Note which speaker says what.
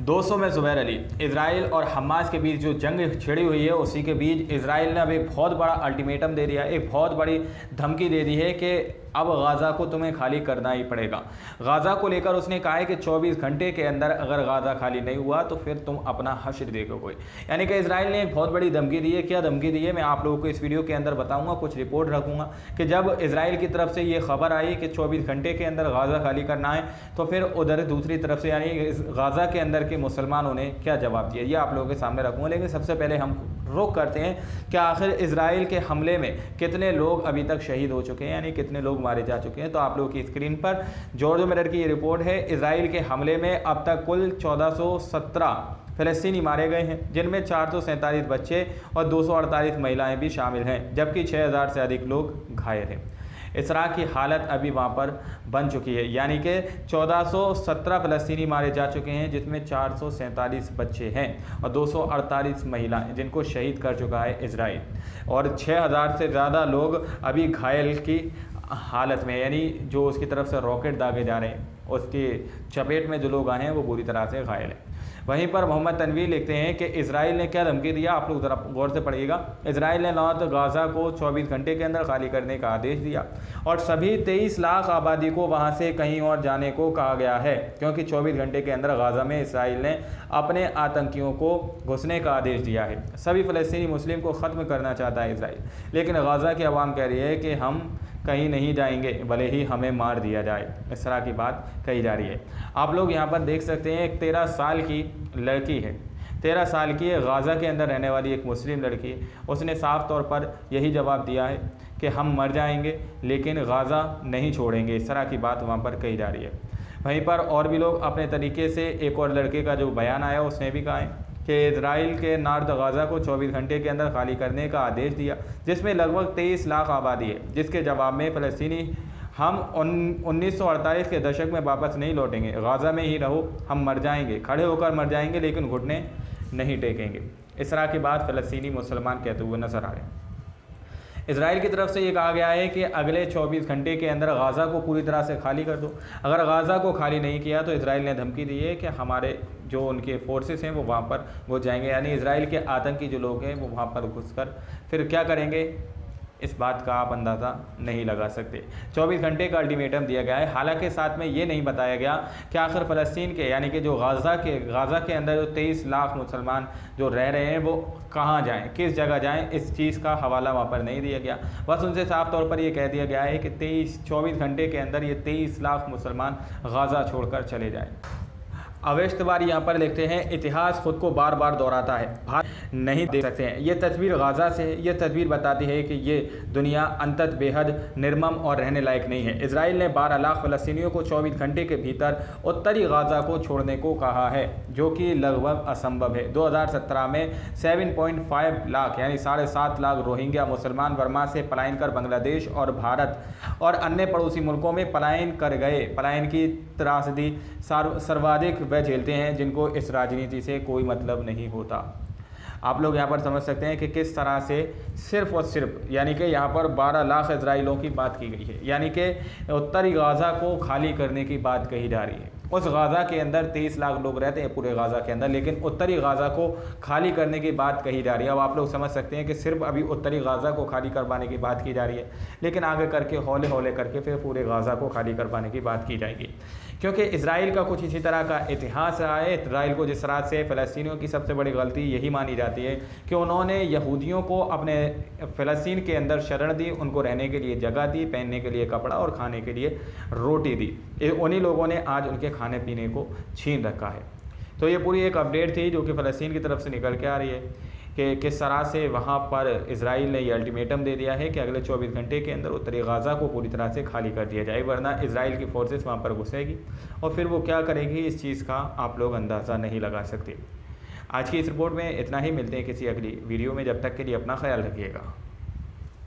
Speaker 1: 200 में ज़ुबैर अली। इजराइल और हमास के बीच जो जंग छिड़ी हुई है उसी के बीच इजराइल ने अब एक बहुत बड़ा अल्टीमेटम दे दिया है, एक बहुत बड़ी धमकी दे दी है कि अब गाज़ा को तुम्हें खाली करना ही पड़ेगा। गाज़ा को लेकर उसने कहा है कि 24 घंटे के अंदर अगर गाज़ा खाली नहीं हुआ तो फिर तुम अपना हश्र देखोगे। यानी कि इजराइल ने एक बहुत बड़ी धमकी दी है। क्या धमकी दी है मैं आप लोगों को इस वीडियो के अंदर बताऊंगा, कुछ रिपोर्ट रखूंगा कि जब इजराइल की तरफ से ये खबर आई कि 24 घंटे के अंदर गाज़ा खाली करना है तो फिर उधर दूसरी तरफ से यानी गाज़ा के अंदर के मुसलमानों ने क्या जवाब दिया, ये आप लोगों के सामने रखूँगा। लेकिन सबसे पहले हम रुख करते हैं कि आखिर इजराइल के हमले में कितने लोग अभी तक शहीद हो चुके हैं, यानी कितने लोग मारे जा चुके हैं। तो आप लोगों की स्क्रीन पर जॉर्ज मिलर की ये रिपोर्ट है। इजराइल के हमले में अब तक कुल 1417 फ़लस्तीनी मारे गए हैं, जिनमें 447 बच्चे और 248 महिलाएं भी शामिल हैं, जबकि 6000 से अधिक लोग घायल हैं। इसरा की हालत अभी वहाँ पर बन चुकी है, यानी कि 1417 फ़लस्तीनी मारे जा चुके हैं, जिसमें 447 बच्चे हैं और 248 महिलाएं, जिनको शहीद कर चुका है इजराइल, और 6000 से ज़्यादा लोग अभी घायल की हालत में, यानी जो उसकी तरफ से रॉकेट दागे जा रहे हैं उसकी चपेट में जो लोग आए हैं वो बुरी तरह से घायल हैं। वहीं पर मोहम्मद तनवीर लिखते हैं कि इजराइल ने क्या धमकी दिया, आप लोग ज़रा गौर से पढ़िएगा। इजराइल ने नॉर्थ गाज़ा को 24 घंटे के अंदर खाली करने का आदेश दिया और सभी 23 लाख आबादी को वहां से कहीं और जाने को कहा गया है, क्योंकि 24 घंटे के अंदर गाज़ा में इजराइल ने अपने आतंकियों को घुसने का आदेश दिया है। सभी फ़लस्तीनी मुस्लिम को ख़त्म करना चाहता है इजराइल, लेकिन गाज़ा की आवाम कह रही है कि हम कहीं नहीं जाएंगे भले ही हमें मार दिया जाए, इस तरह की बात कही जा रही है। आप लोग यहाँ पर देख सकते हैं एक 13 साल की लड़की है, 13 साल की गाज़ा के अंदर रहने वाली एक मुस्लिम लड़की है। उसने साफ तौर पर यही जवाब दिया है कि हम मर जाएंगे लेकिन गाज़ा नहीं छोड़ेंगे, इस तरह की बात वहाँ पर कही जा रही है। वहीं पर और भी लोग अपने तरीके से, एक और लड़के का जो बयान आया उसने भी कहा है कि इजराइल के नॉर्थ गाज़ा को 24 घंटे के अंदर खाली करने का आदेश दिया, जिसमें लगभग 23 लाख आबादी है, जिसके जवाब में फ़लस्तीनी हम 1948 के दशक में वापस नहीं लौटेंगे, गाज़ा में ही रहो, हम मर जाएंगे, खड़े होकर मर जाएंगे लेकिन घुटने नहीं टेकेंगे। इस तरह की बात फ़लस्तीनी मुसलमान कहते हुए नजर आ रहे हैं। इजराइल की तरफ से ये कहा गया है कि अगले 24 घंटे के अंदर गाज़ा को पूरी तरह से खाली कर दो। अगर गाज़ा को खाली नहीं किया तो इजराइल ने धमकी दी है कि हमारे जो उनके फोर्सेस हैं वो वहाँ पर घुस जाएंगे, यानी इजराइल के आतंकी जो लोग हैं वो वहाँ पर घुसकर फिर क्या करेंगे, इस बात का आप अंदाज़ा नहीं लगा सकते। 24 घंटे का अल्टीमेटम दिया गया है। हालांकि साथ में ये नहीं बताया गया कि आखिर फ़लस्तीन के यानी कि जो गाज़ा के अंदर जो 23 लाख मुसलमान जो रह रहे हैं वो कहाँ जाएं, किस जगह जाएं, इस चीज़ का हवाला वहाँ पर नहीं दिया गया। बस उनसे साफ तौर पर ये कह दिया गया है कि 24 घंटे के अंदर ये 23 लाख मुसलमान गाज़ा छोड़कर चले जाएँ। अवेश तिवारी यहाँ पर लिखते हैं इतिहास खुद को बार बार दोहराता है, भारत नहीं देख सकते हैं। ये तस्वीर गाज़ा से, ये तस्वीर बताती है कि ये दुनिया अंतत बेहद निर्मम और रहने लायक नहीं है। इजराइल ने 12 लाख फ़लस्तीनियों को 24 घंटे के भीतर उत्तरी गाज़ा को छोड़ने को कहा है, जो कि लगभग असंभव है। 2017 में 7.5 लाख यानी 7.5 लाख रोहिंग्या मुसलमान बर्मा से पलायन कर बांग्लादेश और भारत और अन्य पड़ोसी मुल्कों में पलायन कर गए। पलायन की त्रासदी सर्वाधिक वह झेलते हैं जिनको इस राजनीति से कोई मतलब नहीं होता। आप लोग यहाँ पर समझ सकते हैं कि किस तरह से सिर्फ और सिर्फ यानी कि यहाँ पर 12 लाख इजराइलों की बात की गई है, यानी कि उत्तरी गाज़ा को खाली करने की बात कही जा रही है। उस गाज़ा के अंदर 23 लाख लोग रहते हैं पूरे गाज़ा के अंदर, लेकिन उत्तरी गाज़ा को खाली करने की बात कही जा रही है। अब आप लोग समझ सकते हैं कि सिर्फ अभी उत्तरी गाज़ा को खाली करवाने की बात की जा रही है, लेकिन आगे करके हौले हौले करके फिर पूरे गाज़ा को खाली करवाने की बात की जाएगी, क्योंकि इजराइल का कुछ इसी तरह का इतिहास रहा है। इजराइल को जिस तरह से फ़लस्तीनियों की सबसे बड़ी गलती यही मानी जाती है कि उन्होंने यहूदियों को अपने फ़लस्तीन के अंदर शरण दी, उनको रहने के लिए जगह दी, पहनने के लिए कपड़ा और खाने के लिए रोटी दी। उन्हीं लोगों ने आज उनके खाने पीने को छीन रखा है। तो ये पूरी एक अपडेट थी जो कि फ़लस्तीन की तरफ से निकल के आ रही है कि किस तरह से वहाँ पर इजराइल ने ये अल्टीमेटम दे दिया है कि अगले 24 घंटे के अंदर उत्तरी गाज़ा को पूरी तरह से खाली कर दिया जाए, वरना इजराइल की फोर्सेस वहाँ पर घुसेगी और फिर वो क्या करेगी इस चीज़ का आप लोग अंदाज़ा नहीं लगा सकते। आज की इस रिपोर्ट में इतना ही, मिलते हैं किसी अगली वीडियो में, जब तक के लिए अपना ख्याल रखिएगा।